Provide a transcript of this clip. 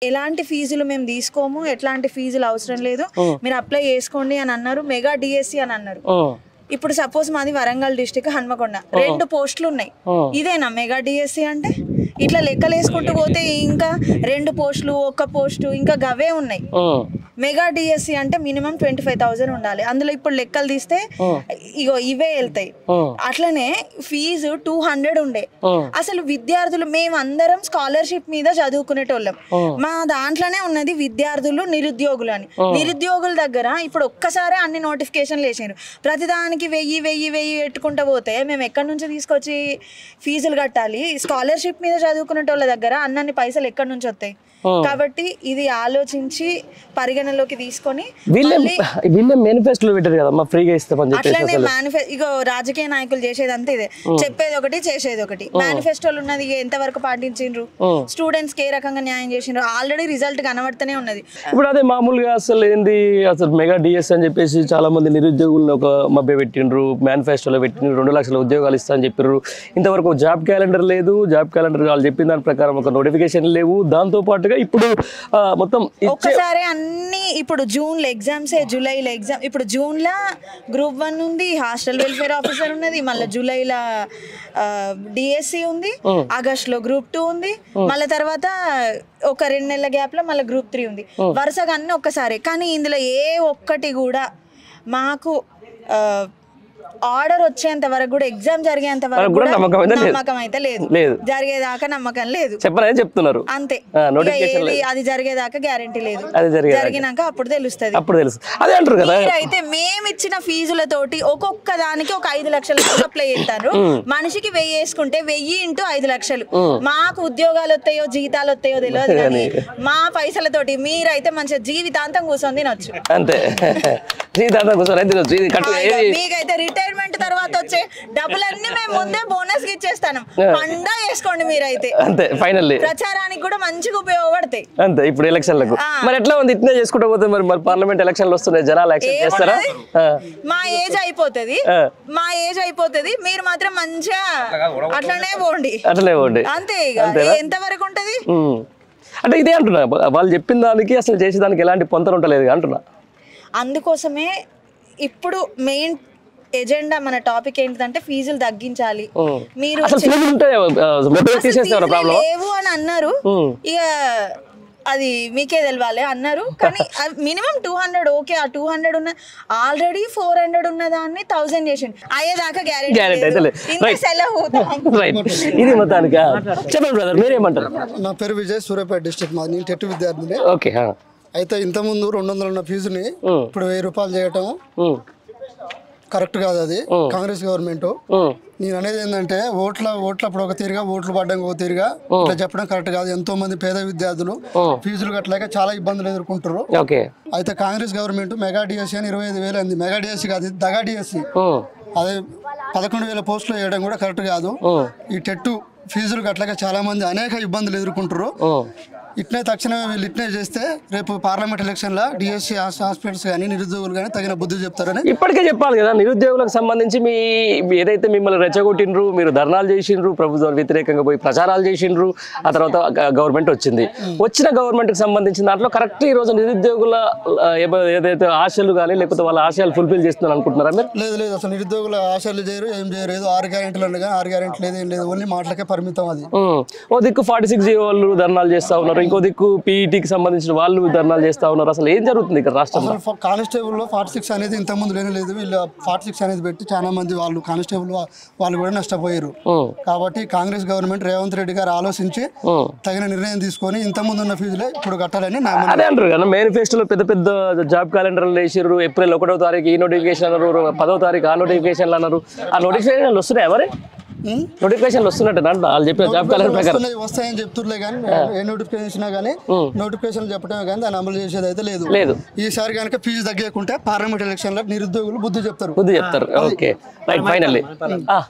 ఎలాంటి ఫీజులు మేము తీసుకోము, ఎట్లాంటి ఫీజులు అవసరం లేదు, మీరు అప్లై చేసుకోండి అని అన్నారు. మెగా డిఎస్సి అని అన్నారు. ఇప్పుడు సపోజ్ మాది వరంగల్ డిస్టిక్ హన్మకొండ, 2 పోస్టులు ఉన్నాయి. ఇదేనా మెగా డిఎస్సి అంటే? ఇట్లా లెక్కలు వేసుకుంటూ పోతే ఇంకా 2 పోస్టులు, 1 పోస్టు, ఇంకా గవే ఉన్నాయి. మెగా డిఎస్సి అంటే మినిమం 25,000 ఉండాలి. అందులో ఇప్పుడు లెక్కలు తీస్తే ఇగో ఇవే వెళ్తాయి. అట్లనే ఫీజు 200 ఉండే. అసలు విద్యార్థులు మేమందరం స్కాలర్షిప్ మీద చదువుకునేటోళ్ళం. మా దాంట్లోనే ఉన్నది విద్యార్థులు నిరుద్యోగులు అని. నిరుద్యోగుల దగ్గర ఇప్పుడు ఒక్కసారి అన్ని నోటిఫికేషన్లు వేసారు. ప్రతిదానికి 1000 పెట్టుకుంటూ పోతే మేము ఎక్కడి నుంచి తీసుకొచ్చి ఫీజులు కట్టాలి? స్కాలర్షిప్ మీద చదువుకునేటోళ్ళ దగ్గర అన్నన్ని పైసలు ఎక్కడి నుంచి వస్తాయి? కాబట్టి ఇది ఆలోచించి పరిగణలోకి తీసుకొని మేనిఫెస్టోలో పెట్టారు కదా ఫ్రీగా ఇస్తామని చెప్పి. అట్లనే ఇగో రాజకీయ నాయకులు చేసేది అంతే, ఇదే చెప్పేది ఒకటి చేసేది ఒకటి. మేనిఫెస్టోలు ఉన్నది ఎంతవరకు పాటించిండ్రు? స్టూడెంట్స్ కి ఏ రకంగా న్యాయం చేసిండ్రు? ఆల్రెడీ రిజల్ట్ కనబడుతూనే ఉన్నది. ఇప్పుడు అదే మామూలుగా అసలు ఏంది అసలు మెగా డిఎస్ అని చెప్పేసి చాలా మంది నిరుద్యోగులను ఒక మభ్య పెట్టిండ్రు, మేనిఫెస్టోలో పెట్టిండ్రు, 2 లక్షల ఉద్యోగాలు ఇస్తా అని చెప్పారు. ఇంతవరకు జాబ్ క్యాలెండర్ లేదు. జాబ్ క్యాలెండర్ వాళ్ళు చెప్పిన దాని ప్రకారం ఒక నోటిఫికేషన్ లేవు. దాంతో పాటుగా ఇప్పుడు మొత్తం ఒక్కసారి అన్ని ఇప్పుడు జూన్ లో ఎగ్జామ్స్, జూలైలో ఎగ్జామ్. ఇప్పుడు జూన్ లో గ్రూప్ 1 ఉంది, హాస్టల్ వెల్ఫేర్ ఆఫీసర్ ఉన్నది, మళ్ళీ జూలైలో డిఎస్సి ఉంది, ఆగస్ట్ లో గ్రూప్ 2 ఉంది, మళ్ళీ తర్వాత ఒక 2 నెలల గ్యాప్ లో మళ్ళీ గ్రూప్ 3 ఉంది. వరుసగా అన్ని ఒక్కసారి. కానీ ఇందులో ఏ ఒక్కటి కూడా మాకు ఆర్డర్ వచ్చేంత వరకు కూడా, ఎగ్జామ్ జరిగేంత వరకు కూడా నమ్మకం అయితే లేదు. జరిగేదాకా నమ్మకం లేదు చెప్తున్నారు అంతే. అది జరిగేదాకా గ్యారంటీ లేదు. జరిగినాక అప్పుడు తెలుస్తుంది. అదే అంటారు కదా. అయితే మేము ఇచ్చిన ఫీజులతోటి ఒక్కొక్క దానికి ఒక 5 లక్షలు అప్లై చేస్తారు. మనిషికి 1000 వేసుకుంటే 1000 ఇంటూ 5 లక్షలు. మాకు ఉద్యోగాలు వస్తాయో జీతాలు వస్తాయో తెలియదు, కానీ మా పైసలతోటి మీరైతే మంచిగా జీవితాంతం కూర్చొని తినొచ్చు. అంతే, జీవితాంతం కూర్చొని తినొచ్చు. మీకైతే రిటైర్మెంట్ తర్వాత వచ్చే డబ్బులన్నీ మేము ముందే బోనస్ కి ఇచ్చేస్తాను. పండా వేసుకోండి మీరైతే. అంతే, ఫైనల్లీ ప్రచారానికి కూడా మంచిగా ఉపయోగపడతాయి. అంతే. ఇప్పుడు ఎలక్షన్లకు మరి ఎట్లా ఉంది? ఇట్నే చేసుకుంటూ పోతే మరి పార్లమెంట్ ఎలక్షన్లు వస్తున్నాయి, జనాలు యాక్సెప్ట్ చేస్తారా? మా ఏజ్ అయిపోతుంది, మీరు మాత్రం మంచిగా అట్లనే పోండి. అంతే. ఇక ఎంతవరకు ఉంటది అంటే ఇదే అంటున్నా, వాళ్ళు చెప్పిన దానికి అసలు చేసేదానికి ఎలాంటి పొంతన ఉంటలేదు అంటున్నా. అందుకోసమే ఇప్పుడు మెయిన్ ఎజెండా, మన టాపిక్ ఏంటంటే ఫీజులు తగ్గించాలి. మీరు లేవు అని అన్నారు, ఇక అది మీకే తెలవాలి అన్నారు. కానీ మినిమం 200 ఓకే. ఆ 200 ఉన్న ఆల్రెడీ 400 ఉన్న దాన్ని 1000 చేసిండు. అయ్యేదాకా గ్యారెంటీ. ఇది మొత్తానికి చెప్పండి బ్రదర్, మీరేమంటారు? నా పేరు విజయ్, సూర్యాపేట డిస్ట్రిక్ట్. మాది నేను టెట్ విద్యార్థిని. ఓకే. అయితే ఇంతకుముందు 200 ఉన్న ఫీజుని ఇప్పుడు 1000 రూపాయలు చేయటం కరెక్ట్ కాదు. అది కాంగ్రెస్ గవర్నమెంట్. నేను అనేది ఏంటంటే ఓట్లప్పుడు ఒక తీరుగా, ఓట్లు పడ్డం ఒక తీరుగా ఇట్లా చెప్పడం కరెక్ట్ కాదు. ఎంతో మంది పేద విద్యార్థులు ఫీజులు కట్టలేక చాలా ఇబ్బందులు ఎదుర్కొంటారు. అయితే కాంగ్రెస్ గవర్నమెంట్ మెగా డిఎస్సి అని 25,000 అంది. మెగా డిఎస్సి కాదు, దగా డిఎస్సి. అదే 11,000 పోస్టులు వేయడం కూడా కరెక్ట్ కాదు. ఈ టెట్ ఫీజులు కట్టలేక చాలా మంది అనేక ఇబ్బందులు ఎదుర్కొంటారు. ఇట్నే తక్షణమే వీళ్ళు ఇట్నే చేస్తే రేపు పార్లమెంట్ ఎలక్షన్లో డిఎస్సి హాస్పిటల్స్ కానీ నిరుద్యోగులు కానీ తగిన బుద్ధి చెప్తారని ఇప్పటికే చెప్పాలి కదా. నిరుద్యోగులకు సంబంధించి ఏదైతే మిమ్మల్ని రెచ్చగొట్టిండ్రు, మీరు ధర్నాలు చేసిండ్రు, ప్రభుత్వం వ్యతిరేకంగా పోయి ప్రచారాలు చేసిండ్రు, ఆ తర్వాత గవర్నమెంట్ వచ్చింది. వచ్చిన గవర్నమెంట్కి సంబంధించిన దాంట్లో కరెక్ట్ ఈ రోజు నిరుద్యోగుల ఏదైతే ఆశలు కానీ లేకపోతే వాళ్ళ ఆశయాలు ఫుల్ఫిల్ చేస్తున్నారు అనుకుంటున్నారా మీరు? లేదు, అసలు నిరుద్యోగుల ఆశలు చేయరు, ఏం చేయరు. ఏదో 6 గ్యారెంటీలు ఉన్నాయి కానీ 6 గ్యారెంటీ ఏం లేదు, ఓన్లీ మాటలకే పరిమితం. అది ఓ దిక్కు 46 వాళ్ళు ధర్నాలు చేస్తా ఉన్నారు, ఇంకో దిక్కు పీఈటీకి సంబంధించిన వాళ్ళు ధర్నాలు చేస్తా ఉన్నారు. అసలు ఏం జరుగుతుంది ఇక్కడ రాష్ట్రంలో? కానిస్టేబుల్ లో 46 అనేది ఇంతకుముందు లేదు. వీళ్ళు 46 అనేది పెట్టి చాలా మంది వాళ్ళు కానిస్టేబుల్ వాళ్ళు కూడా నష్టపోయారు. కాబట్టి కాంగ్రెస్ గవర్నమెంట్ రేవంత్ రెడ్డి గారు ఆలోచించి తగిన నిర్ణయం తీసుకొని ఇంతకుముందు ఉన్న ఫీజులే ఇప్పుడు కట్టాలని అదే అంటారు కదా. మేనిఫెస్టోలో పెద్ద జాబ్ క్యాలెండర్లు వేసారు. ఏప్రిల్ 1వ తారీఖు ఈ నోటిఫికేషన్ అన్నారు, 10వ తారీఖు ఆ నోటిఫికేషన్లు అన్నారు. ఆ నోటిఫికేషన్లు వస్తున్నాయి మరి? నోటిఫికేషన్లు వస్తున్నట్టు వాళ్ళు చెప్పిన జాబ్ క్యాలెండర్ ప్రకారం వస్తాయని చెప్తుర్లే కానీ ఏ నోటిఫికేషన్ కానీ నోటిఫికేషన్ చెప్పడమే కానీ దాన్ని అమలు చేసేది అయితే లేదు. ఈసారి కనుక ఫీజు తగ్గకుంటే పార్లమెంట్ ఎలక్షన్ లో నిరుద్యోగులు బుద్ధి చెప్తారు. Okay, right, finally